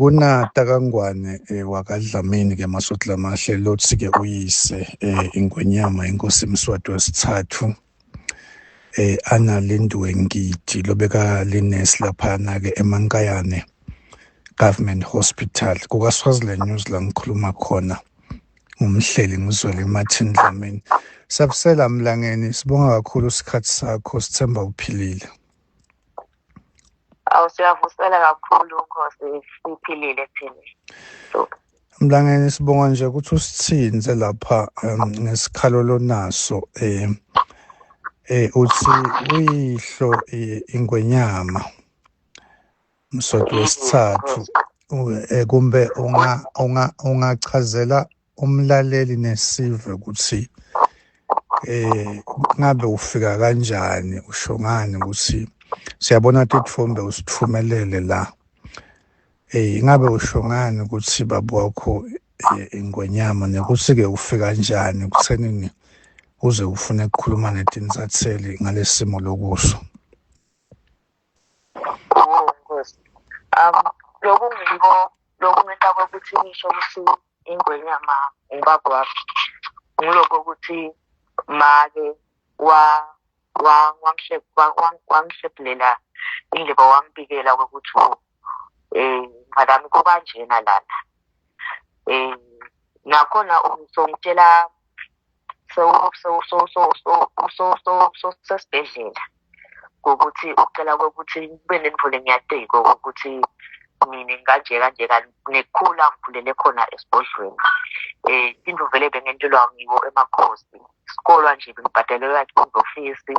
Kunata kaNgwane wakwaDlamini ke Masotla Mahle lothi ke uyise iNgwenyama inkosi Mswati wesithathu analindiwe Ngidi lobeka linesi laphana ke eMankayane Government Hospital kukaSwaziland News la ngikhuluma khona umhleli ngizwele Martin Dlamini. Sabusela Mlangeni, sibonga kakhulu isikhathi sakho, sithemba uphilile. Siyavusela kakhulu Nkosi, siphilile thina. Mlangeni, sibonga nje ukuthi usithinze lapha ngesikhalo lonaso uthi uyihlo iNgwenyama Mswati wesithathu kumbe ungachazela umlaleli nesive ukuthi ngabe ufika kanjani, usho ngani ukuthi siyabona tithombe usithumelele la. Ngabe usho ngani ukuthi baba wakho iNgwenyama nokuthi ke ufika kanjani kuthenini uze ufune ukukhuluma netinzatheli ngalesimo lokuso. Lokungenta kokuthi ngisho ukuthi iNgwenyama ubaba wakho ngiloko ukuthi make wangishebhulela indlebe wangibikela ukuthi madami kubanjena lana nakhona songitshela sesibhedlela ngokuthi ucela kokuthi kube nemvule ngiyatiko ukuthi mina kanje nekhula ngiphulele khona esibhodlweni. Into vele bengentelwa ngiwo emakhosi sikolwa nje ngibhadelelwa ofisi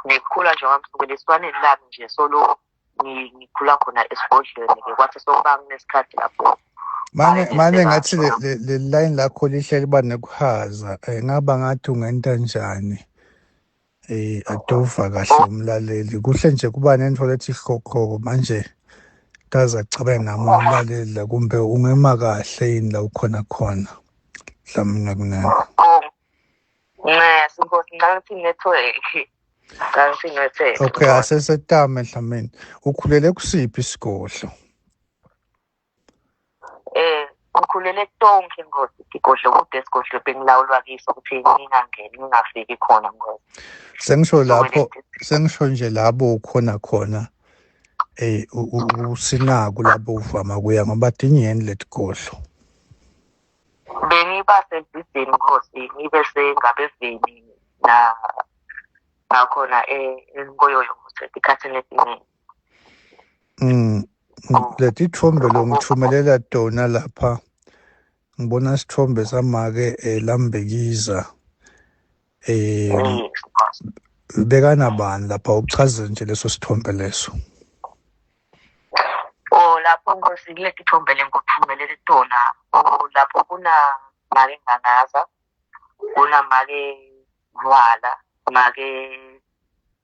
nekhula nje ngamsukela eswaneni lami nje solo ngikhula khona esibhodlweni ke kwathi sokuba nginesikhathi lapho manje ngathi le line lakho lihle liba nekuhaza ngaba ngathi ungenta njani adova kahle umlaleli kuhle nje kuba nento lethi hloqhoko manje kaza cabe nami umlaleli la kumbe ungema kahle yini la ukhona khona mhlawumbe kunena Sinkosi ngathi network okay asesetame mhlawumbe ukhulele kusiphi isigodlo ukhulele tonke Nkosi igodlo kude isigodlo bengilawulwa kiso ukuthi ngingafiki khona Nkosi sengisho nje labo ukhona khona usinaku lapho uvama kuya ngoba dinyeni letigodlo bengiba sebhizini Nkosi ngibe sengabeveni nakhona engoyoyo esikhathini esiningi leti thombe lo ngithumelela dona lapha ngibona isithombe samake lambekiza bekana bani lapha uchaze nje leso sithombe leso. Lapho Nkosi kuleti thombe lengikuthumelele tona lapho kuna make Nganaza, kuna make Wala, make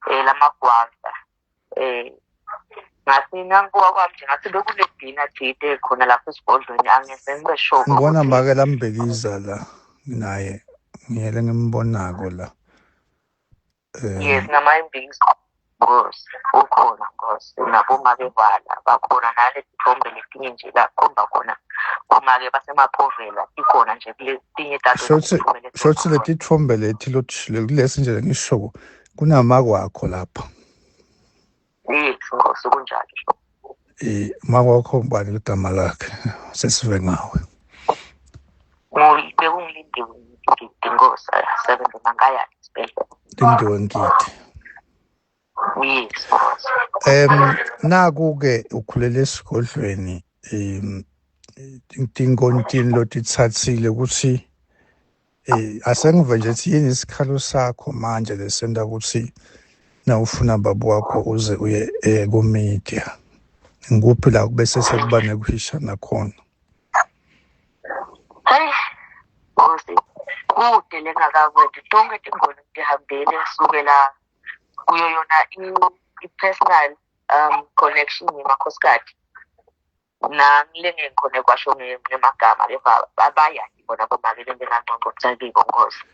lamagwava ngathi nangibuka kwami nje ngathi bekunedina thide khona lapho esibhodlweni angisengibe sure ngibona make lambekiza la naye ngiyele ngimbonako la yes namayimbizo Nkosi ukhona Nkosi nabo make Wala bakhona nale thombe letinye nje la khomba khona omake basemaphovela ikhona nje kuletinye tato shothi leti thombe lethi lothile kulesi nje ngisho kunamakwakho lapha Nkosi kunjalo makwakho ubani igama lakhe sesive ngawe bekungilindiwe Nkosi sebenza Mankayane isibhedlela Lindiwe Ngidi. Yes. Naku-ke ukhulele esigodlweni tinkontini lotithathile ukuthi asengive njethi yini isikhalo sakho manje lesenta ukuthi nawufuna baba wakho uze uye ku-media ngikuphi la bese sekuba nekuhishana khona. Nkosi kude lengakakwethu tonke tingoni ngihambele sukela kuyo yona i-personal connection yemakhosikazi nangilenge ngikhona kwasho ngemagama lefa abayani bona bomake benganqonqotha kiko Nkosi.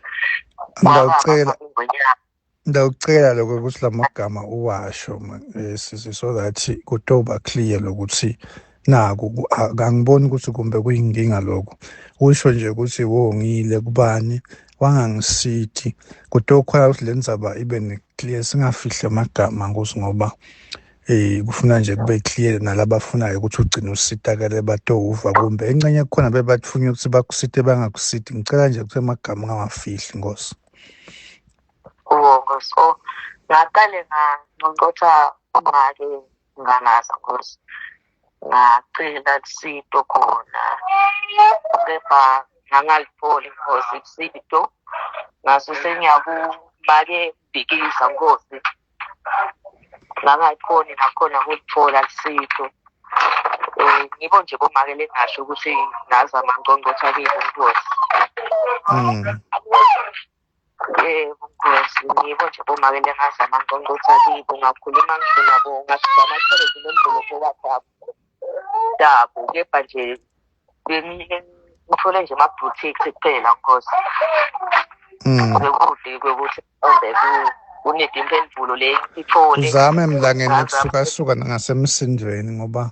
Ngicela lokho ukuthi lamagama uwasho so that kutoba clear lokuthi naku angiboni ukuthi kumbe kuyinkinga lokho usho nje ukuthi wongile kubani wangangisithi kutokhona ukuthi lendzaba ibe neclear singafihle amagama ngosi ngoba kufuna nje kube clear nalabafunayo ukuthi ugcine usitakale batouva kumbe encenye khona bebathunya ukuthi bakusite bangakusiti ngicela nje ukuthi amagama ngawafihli ngosi so ngaqale ngaqoqotha umake nganaza ngosi ngacela isito khona kepha ngangalitholi ngosi isito ngaso sengiyakubake bhikisa ngosi ngangayithoni nakhona kulithola isito ngibo nje bomake lengasho ukuthi nazama ngqongqotha kibo ngosi ngosi ngibo nje bomake lengazama ngqongqotha kibo ngakhuluma nabo ngasizama isebenzi lemvulo dabo kepha nje ngithole nje ama-boutiques kuphela ngosi bekude kwekuthi kunedi impendulo le ithole uzame mlangeni ukusuka nangasemsindweni ngoba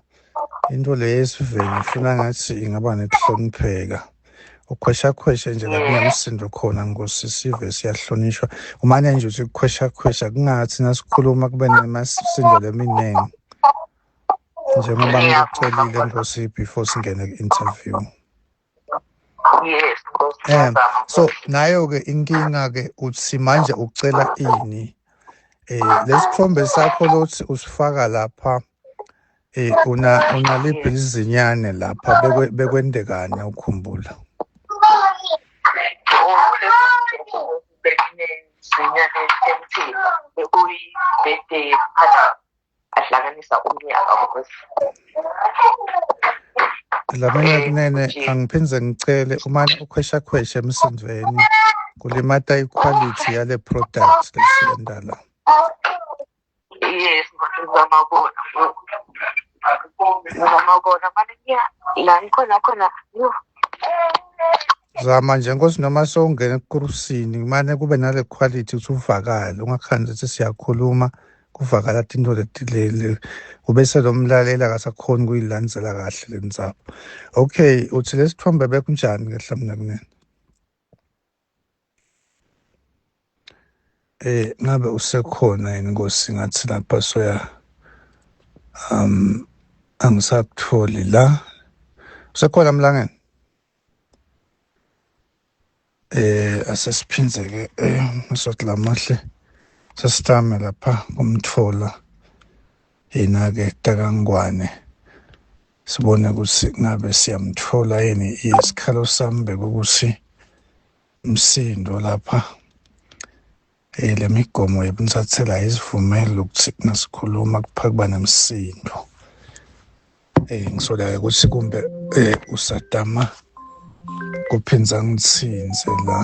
into le yesiveni ifuna ngathi ingaba nekuhlonipheka ukhwesha nje la kunemsindo khona ngosi sive siyahlonishwa umane nje uthi kukhwesha kungathi nasikhuluma kube nemasindo leminingi njengoba ngikucelile ngosi before singene ku-interview. Yes, So nayo-ke inkinga-ke uthi manje ucela ini lesithombe sakho lothi usifaka lapha unaliphi izinyane lapha bekwendekani ukukhumbula ahlanganisa umnyaka lamanye kunene angiphindze ngicele umane ukhwesha emsindweni kulimata iquality yale products lesiyenda la. Yes, ngizamabona manje la khona zama nje ngosi noma sowungena ekurusini mane kube nale quality ukuthi uvakale ungakhanzi ukuthi siyakhuluma kuvakala into letilele ubese lo mlalela akasakhona kuyilandzela kahle lendzaba. Okay, uthi lesithombe bekunjani ke hlamna kunene? Ngabe usekhona yini ngosi ngathi lapha soya angisakutholi la usekhona mlangeni asesiphindze ke sothi lamahle sesitame lapha kumthola yena ke takangwane sibone ukuthi ngabe siyamthola yini isikhalo sami bekuthi umsindo lapha lemigomo yebunsathela isivumela ukuthi nasikhuluma kuphakakuba nemsindo ngisola ukuthi kumbe usadama kuphinza ngitsinze la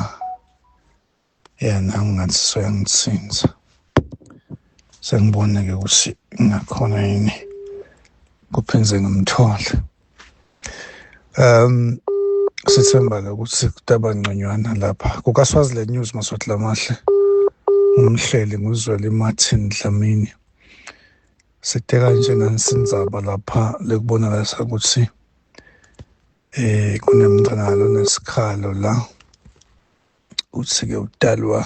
yena ngathi soyangitsinza sengibone ke ukuthi ngakhona yini kuphinze ngimthole sithemba ukuthi kutaba ngconywana lapha kukaSwaziland News masothi lamahle umhleli nguzwele Martin Dlamini siteka nje nansindzaba lapha lekubonakalisa ukuthi kunemncanalo nesikhalo la uthi ke udalwa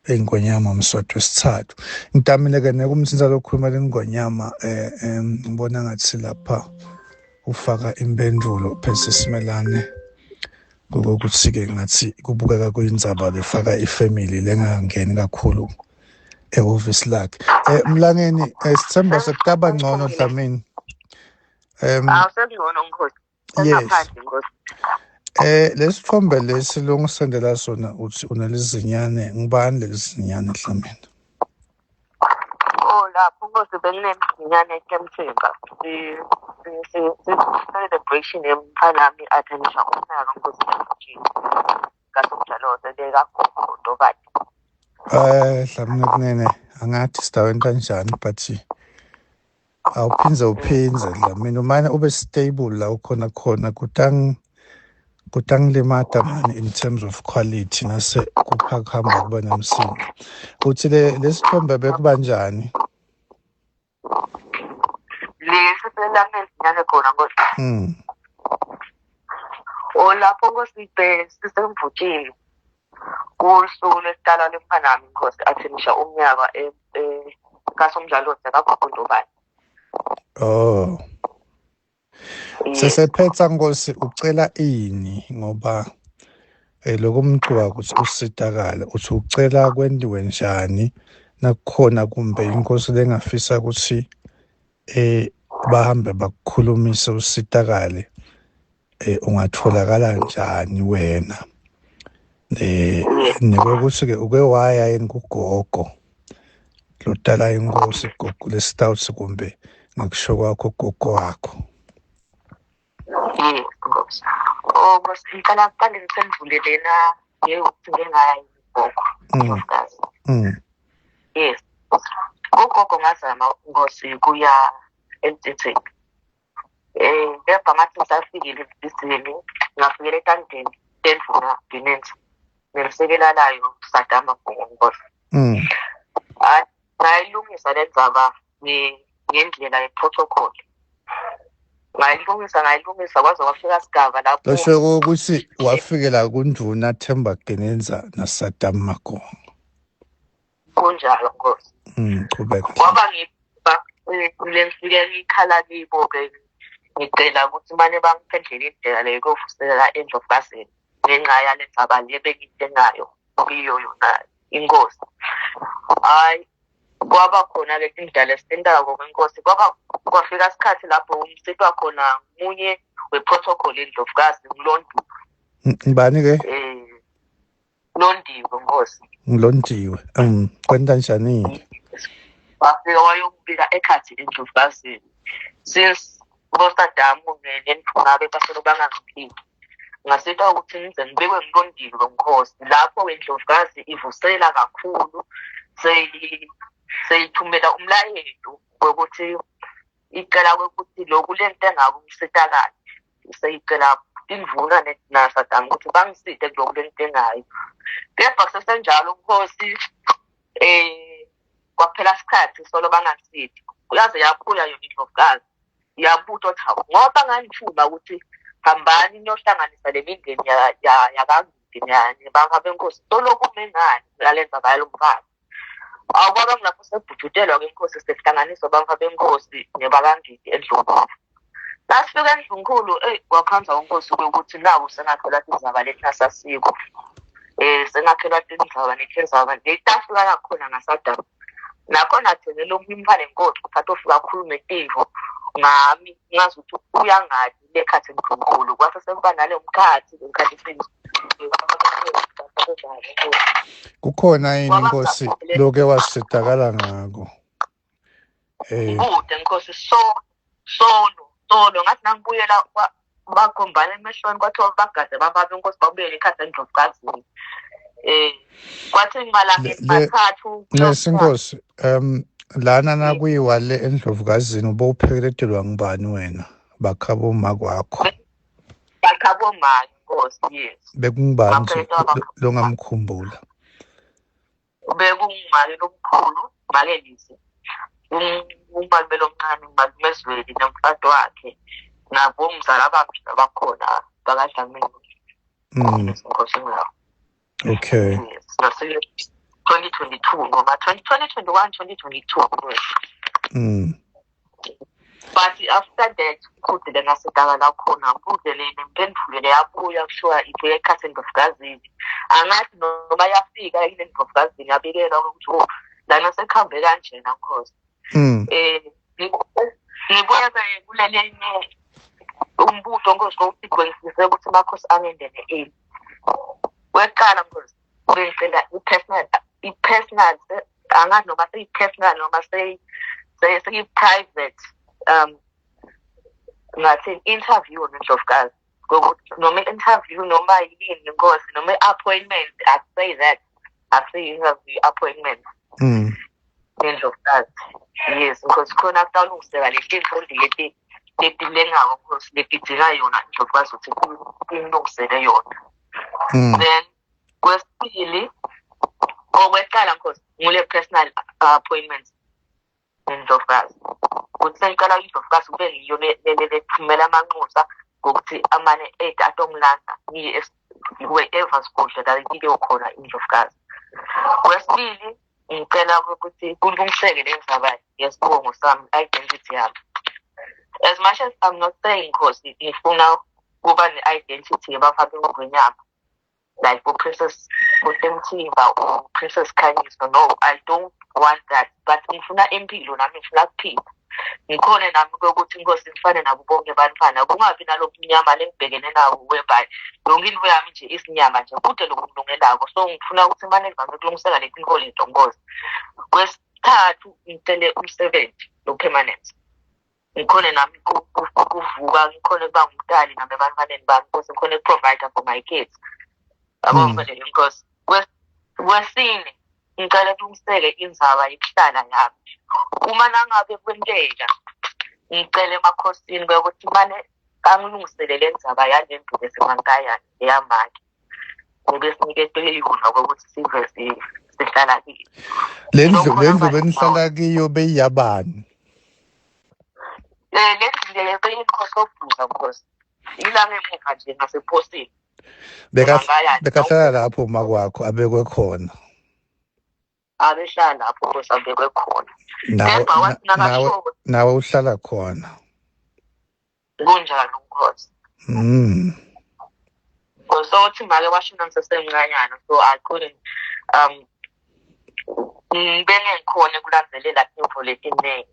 engonyama umswati wesithathu ngitamile ke nekumthinta lokukhuluma lengonyama ngibona ngathi lapha ufaka impendulo phese simelane ngokuthi ke ngathi kubukeka kuyindzaba lefaka ifamily lengangeni kakhulu eoffice lakhe mlangeni sithemba sekutaba ngcono Dlamini awusengcono ngikhosi ngaphandle ngosi lesithombe lesilungisendela sona uthi unelizinyane ngibani lelizinyane Dlamini lapho ngosi benginezinyane eKemthemba celebration yemphalami athanisha umnyaka ngosi ngasonjalo selekakhulu kade Dlamini kunene angathi sidaweni kanjani but awuphinze Dlamini umane ube stable la ukhona kutangilimata mani in terms of quality nase kuphakamba kuba nemsindo uthi lesithombe bekubanjani lesi la ngezinyane khona Nkosi. Olapho Nkosi sisemvutshile. Kusuku lesiqala lemkhanami Nkosi athimisha umnyaka kasomdlalo sekaGondobani. Oh. Sesephetha Nkosi ucela ini ngoba lokumcuba ukuthi usitakala uthi ucela kwendiwe njani nakukhona kumbe inkosi lengafisa ukuthi bahambe bakukhulumise usitakale ungatholakala njani wena nikokuthi ke uke waya yini kugogo lodala inkosi gogo lesitawuthi kumbe ngikusho kwakho gogo wakho. Nkosi. Oh Nkosi ngicela kuqale ngiphendule lena ukuthi ngengayi gogo. Yes. Gogo ngazama Nkosi kuya emthethweni. Kepha ngathi ngisafikile esibhedlela ngafikela eTandeni Tendvuna Dinenza. Ngisekela layo Sadama Nkosi. Ngayilungisa lenzaba ngendlela yeprotocol. Ngayilungisa kwaze kwafika sigaba lapho. Lasho ukuthi wafikela kuNdvuna Themba Genenza naSadama Magongo. Kunjalo Nkosi. Qhubeka. Kwaba ngifike ngikhala kibo ke ngicela ukuthi manje bangiphendlele indlela leyo kovuselela eNdlovukazini ngenxa yale ndzaba le bengitengayo kuyo yona inkosi. Hayi kwaba khona ke indlela esitendako kwenkosi kwafika isikhathi lapho umsitwa khona munye weprotocol eNdlovukazi ngilondiwe. Ngibani ke? Londiwe Nkosi. Ngilondiwe. Kwenta njani? Wafika wayombika ekhathi eNdlovukazini. Since boSadamu nendvuna bebasolo bangangiphiki. Ngasitwa ukuthi ngize ngibekwe ngilondiwe Nkosi. Lapho eNdlovukazi ivusela kakhulu seyithumela umlayezo wokuthi icela ukuthi lokhu lento engako umsitakala seyicela indvuna naSadamu ukuthi bangisite kulokhu lento engayo. Kepha sesenjalo Nkosi kwaphela isikhathi solo bangasiti uyaze yabuya yona iNdlovukazi yabuta ukuthi ngoba nganithuma ukuthi hambani niyohlanganisa lemindeni yakangini bangabe Nkosi soloku mengani lalenza bayo lomphakathi. Akwaba ngilapho sebhujutelwa kwenkosi sehlanganiswa bamfa benkosi nebakangidi eNdlunkulu. Nasifika eNdlunkulu wakhanza unkosi ukuthi nawo sengathola izaba leNasasiko. Sengathola indaba nekhezaba letafika yakhona ngaSadamu. Nakhona thengela umphimba lenkosi uthatha ofika khulume imvo ngami ngazi ukuthi uyangathi lekhathi eNdlunkulu kwase sekuba nale umkhathi iqiniso. Kukhona yini inkosi loke wasitakala ngako? Kude Nkosi solo ngathi nangibuyela bakhombana emehlweni kwathiwa bagade bababe Nkosi babuyele ekhaya eNdlovukazini. Kwathi ngimalanga emathathu Nkosi lana nakuyiwale eNdlovukazini ubowuphekeletelwa ngubani wena bakhabo makwakho? Bakhabo manje Nkosi yes. Bekungibani longamkhumbula? Bekungumali lomkhulu Malelise. Umalibelo omncane uMazweli nomfati wakhe nabo umzala bami abakhona bakaDlamini. Nkosi ngawo. Okay. Yes. 2022 noma 2021 2022. But after that kude ngasidakala khona kude lemphendvulo yabuya kushiwa ibuye ekhaya eNdlovukazini. Angathi noma yafika eNdlovukazini yabikelwa ukuthi lana sekhambe kanjena Nkosi. Ngibuya kulele umbuto Nkosi ukuthi kwenzise ukuthi makhosi angendene eli. Weqala Nkosi ngicela i-personal angathi noma seyi-personal noma seyi-private ngathi interview neNdlovukazi ngokuthi noma interview noma yini Nkosi noma appointment I say that I say interview appointment neNdlovukazi. Yes Nkosi khona kutalungiseka lezinto letilengako Nkosi letidinga yona iNdlovukazi ukuthi ilungisele yona. Then kwesibili okwecala Nkosi ngule personal appointments nendlovukazi ukuthi sengiqala indlovukazi kube yiyo lethumela amanxusa ngokuthi amane ede atongilanda ngiye wherever sigodle kayiyo khona indlovukazi. Kwesibili ngicela ukuthi kulungiseke le ndzaba yesibongo sami, identity yami. As much as I'm not saying because ngifuna kuba ne-identity yabafake ngwenyama like Princess Mutemtimba or Princess Khanyiso. No, I don't want that. But ngifuna impilo nami ngifuna ukuphila. Ngikhona nami ukuthi inkosi ngifane nabo bonke abantwana. Kungabi nalokhu mnyama lengibhekene nawo whereby yonke into yami nje isinyama nje kude lokulungelako. So ngifuna ukuthi manje ngivame ukulungiseka leti nkolo lentongozi. Kwesithathu ngicele umsebenzi lo permanent. Ngikhona nami ukuvuka, ngikhona ukuba ngumntali nami ebantwaneni bami because ngikhona ukuprovide for my kids. Abonke nje inkosi. Kwesine ngicela kulungiseke indzaba yokuhlala yami. Uma nangabe kwenteka ngicela emakhosini ukuthi manje angilungisele le ndzaba yalendlu besemankaya eyamanje. Ngobe siniketwe yona ukuthi sive sihlala kiyo. Lendlu benihlala kiyo beyiyabani? Lendlu le beyinkosobhuza nkosi. Ila ngemuva nje ngasephosini. Bekahlala lapho uma kwakho abekwe khona. Abehlala lapho nkosi abekwe khona. Nawe uhlala khona. Kunjalo nkosi. So uthi make washona ngisesemncanyana, so I couldn't bengikhona kulandelela info letiningi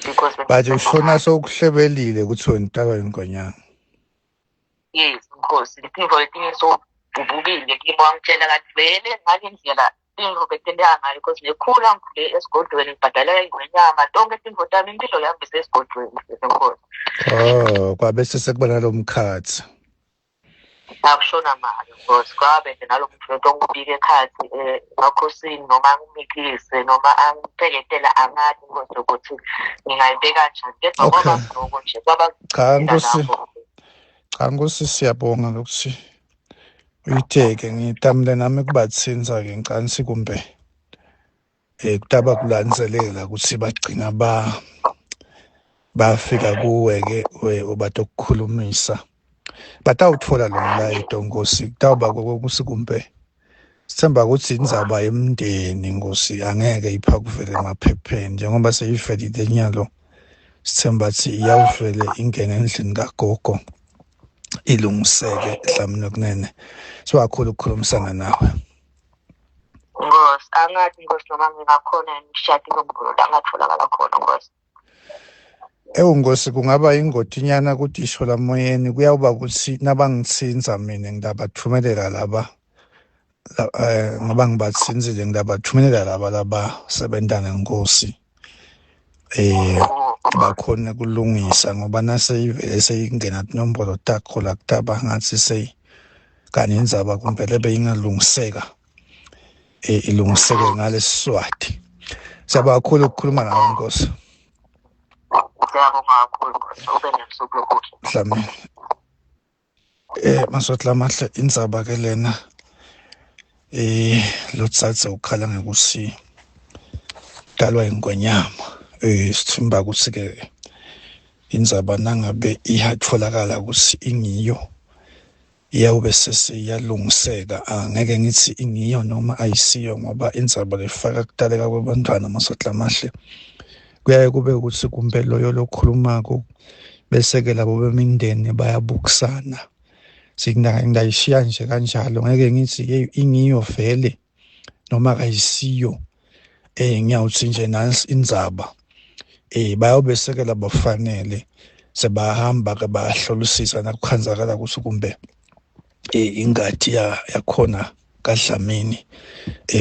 because but ushona sokuhlebelile ukuthi wena Ntaba Yingonyama. Yes nkosi, info letinye so ubukile kimi wangitshela kanti vele ngalindlela into betendanga ngayo because nekhula ngikhule esigodlweni ngibhadalela ingwenyama tonke into tami impilo yami besesigodlweni nkosi. Oh, kwabe sesekubona lo mkhathi. Akushona mali nkosi, kwabe nje nalo mfowethu ongibike ekhathi emakhosini noma angimikise noma angiphelethela angathi nkosi ukuthi ngingayibeka kanjani. Kodwa kwaba ngoko nje kwaba cha nkosi siyabonga lokuthi uyitheke ngitamle nami kubathinza ke ngicansi kumbe kutaba kulandzelela ukuthi bagcina bafika kuwe ke obatokukhulumisa batawuthola lo mlayito nkosi kutawuba kokuthi kumbe sithemba ukuthi indzaba yemndeni nkosi angeke iphakuvele emaphepheni njengoba seyivelile nyalo. Sithemba ukuthi iyawuvele ingene endlini kagogo ilungiseke mhlawumbe kunene. So kakhulu ukukhulumisana nawe. Nkosi angathi nkosi noma ngingakhona ngishadi ngomkhulu la ngatholakala khona nkosi. Nkosi kungaba ingodinyana ukuthi isho la moyeni kuyawuba ukuthi nabangithinza mina ngidabathumelela laba ngoba ngibathinzile ngidabathumelela laba sebentana nkosi bakhona kulungisa ngoba naseyivele seyingena inombolo takho la kutaba ngathi kanye indzaba kumpela beyingalungiseka ilungiseke ngalesiswati. Siyabonga kakhulu ukukhuluma nawe nkosi. Siyabonga kakhulu nkosi, ube nebusuku lobuhle. Mhlawumbe maswati lamahle indzaba ke lena lotsatse ukhala ngekusi dalwa ingonyama. Sithemba ukuthi ke indzaba nangabe ihatholakala ukuthi ingiyo iyawube sesiyalungiseka. Angeke ngithi ingiyo noma ayisiyo ngoba indzaba lefaka kutaleka kwabantwana maswati lamahle kuyaye kube ukuthi kumbe loyo lokhulumako bese ke labo bemindeni bayabukisana. Ngidayishiya nje kanjalo, ngeke ngithi ingiyo vele noma kayisiyo. Ngiyawuthi nje nansi indzaba bayobe seke labo fanele sebahamba ke bahlolisisa nakukhanzakala ukuthi kumbe ingadi yakhona kaDlamini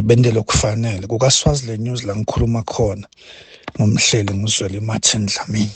bende lokufanele kukaSwaziland News la ngikhuluma khona ngumhleli ngizwele Martin Dlamini.